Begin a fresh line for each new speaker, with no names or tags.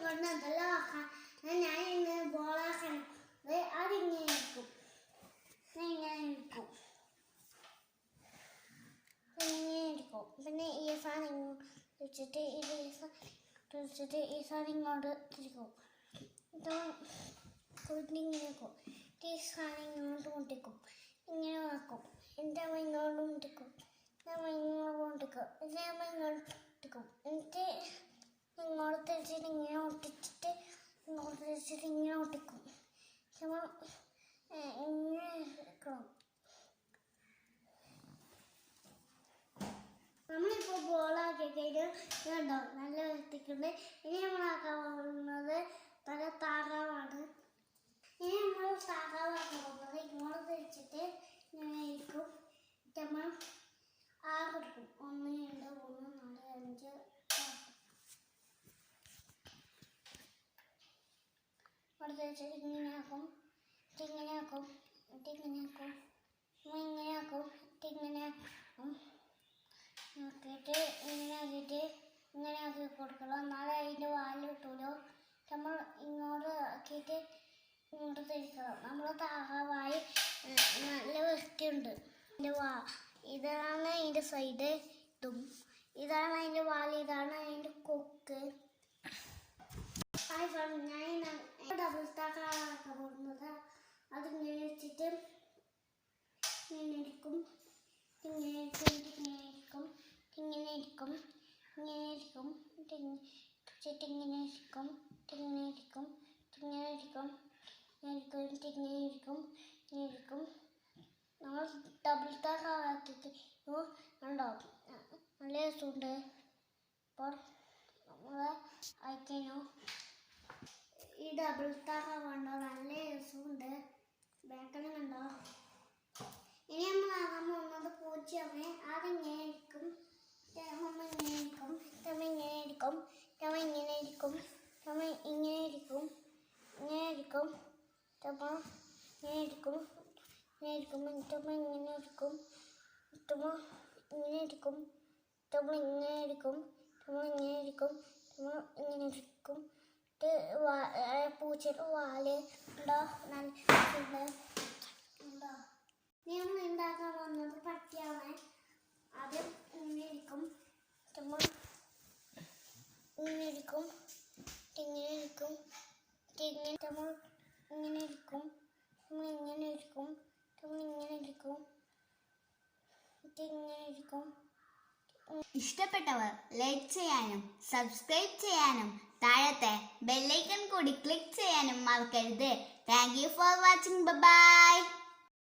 കൊണ്ടല്ലോ ഞാൻ ഇങ്ങനെ ബോളാക്കണം. അതിങ്ങനെ നിൽക്കും, ഇങ്ങനെ നിൽക്കും, ഇങ്ങനെ ഇരിക്കും. പിന്നെ ഈ സാധനം വെച്ചിട്ട് ഈ സാധനം ഇങ്ങോട്ട് തിരിക്കും. ഇങ്ങനെ വെക്കും. ഈ സാധനം ഇങ്ങോട്ട് മുട്ടിക്കും, ഇങ്ങനെ വെക്കും. എൻ്റെ അമ്മ ഇങ്ങോട്ട് മുട്ടിക്കും, ഇങ്ങോട്ട് മുട്ടിക്കും, എൻ്റെ അമ്മ ഇങ്ങോട്ട് മുട്ടിക്കും. എന്നിട്ട് ഇങ്ങോട്ട് തിരിച്ചിട്ട് ഇങ്ങനെ ഒട്ടിച്ചിട്ട് ഇങ്ങോട്ട് തിരിച്ചിട്ട് ഇങ്ങനെ ഒട്ടിക്കും. ഇങ്ങനെ വെക്കണം. നമ്മളിപ്പോൾ ബോളാക്കി കഴിഞ്ഞാൽ ഇതുണ്ടോ നല്ല വൃത്തിക്കുണ്ട്. ഇനി നമ്മളാക്കാൻ പോകുന്നത് പല താറാവാണ്. ഇനി നമ്മൾ താറാവാക്കാൻ പോകുന്നത് ഇങ്ങോട്ട് തിരിച്ചിട്ട് ഇങ്ങനെ ഇരിക്കും. നമ്മൾ ആകെടുക്കും. 1 2 3 4 5 അവിടെ തിരിച്ചിട്ട് ഇങ്ങനെയാക്കും, ഇങ്ങനെയാക്കും, ഇങ്ങനെയാക്കും, ഇങ്ങനെയാക്കും, ഇങ്ങനെയാക്കും. നോക്കിയിട്ട് ഇങ്ങനെ ആക്കിയിട്ട് ഇങ്ങനെ ആക്കി കൊടുക്കണം. എന്നാലും അതിൻ്റെ വാല് കിട്ടുമല്ലോ. നമ്മൾ ഇങ്ങോട്ട് ആക്കിയിട്ട് ഇങ്ങോട്ട് തിരിക്കണം. നമ്മൾ താറാവായി നല്ല വൃത്തിയുണ്ട്. ഇതാണ് അതിൻ്റെ സൈഡ്, ഇതാണ് അതിൻ്റെ വാല്, ഇതാണ് അതിൻ്റെ കൊക്ക്. ഞാൻ ഡബിൾ താറാവാക്കാൻ പോകുന്നത്. അതിങ്ങനെ വെച്ചിട്ട് ഇങ്ങനെ ഇരിക്കും, ഇങ്ങനെ ഇരിക്കും, ഇങ്ങനെ ഇരിക്കും, ഇങ്ങനെ ഇരിക്കും, ഇങ്ങനെ ഇരിക്കും, വെച്ചിട്ട് ഇങ്ങനെ ഇരിക്കും, ഇങ്ങനെ ഇരിക്കും, ഇങ്ങനെ ഇരിക്കും, ഇങ്ങനെ ഇരിക്കും, ഇങ്ങനെ ഇരിക്കും, ഇങ്ങനെ ഇരിക്കും. നമ്മൾ ഡബിൾ താറാവാക്കിയിട്ട് ഉണ്ടാവും. നല്ല രസമുണ്ട്. അപ്പോൾ നമ്മൾ അയക്കുന്നു. ഈ ഡബിൾ താറാവുണ്ടോ നല്ല രസമുണ്ട്. ബാക്കിലും കണ്ടോ. ഇനി നമ്മൾ ആകാൻ പോകുന്നത് പൂച്ചയാണ്. അതിങ്ങനെ ഇരിക്കും, ഇങ്ങനെ ഇരിക്കും, ഇങ്ങനെ ഇരിക്കും, ഇങ്ങനെ ഇരിക്കും, ഇങ്ങനെ ഇരിക്കും, ഇങ്ങനെ ഇരിക്കും, ഇങ്ങനെ ഇരിക്കും, ഇങ്ങനെ ഇരിക്കും, ഇങ്ങനെ ഇരിക്കും, ഇങ്ങനെ ഇരിക്കും, ഇങ്ങനെ ഇരിക്കും, ഇങ്ങനെ ഇരിക്കും, ഇങ്ങനെ ഇരിക്കും. പൂച്ചയുടെ വാല് ഉണ്ടോ നല്ല ഉണ്ടോ. നമ്മൾ ഉണ്ടാക്കാൻ പോകുന്നത് പട്ടിയാണ്. അത് ഇങ്ങനെ ഇരിക്കും, ഇങ്ങനെ ഇരിക്കും, ഇങ്ങനെ ഇരിക്കും, ഇങ്ങനെ ഇങ്ങനെ ഇരിക്കും, ഇങ്ങനെ ഇരിക്കും, ഇങ്ങനെ ഇരിക്കും, ഇങ്ങനെ ഇരിക്കും.
ഇഷ്ടപ്പെട്ടവർ ലൈക്ക് ചെയ്യാനും സബ്സ്ക്രൈബ് ചെയ്യാനും താഴത്തെ ബെല്ലൈക്കൺ കൂടി ക്ലിക്ക് ചെയ്യാനും മറക്കരുത്. Thank you for watching. By.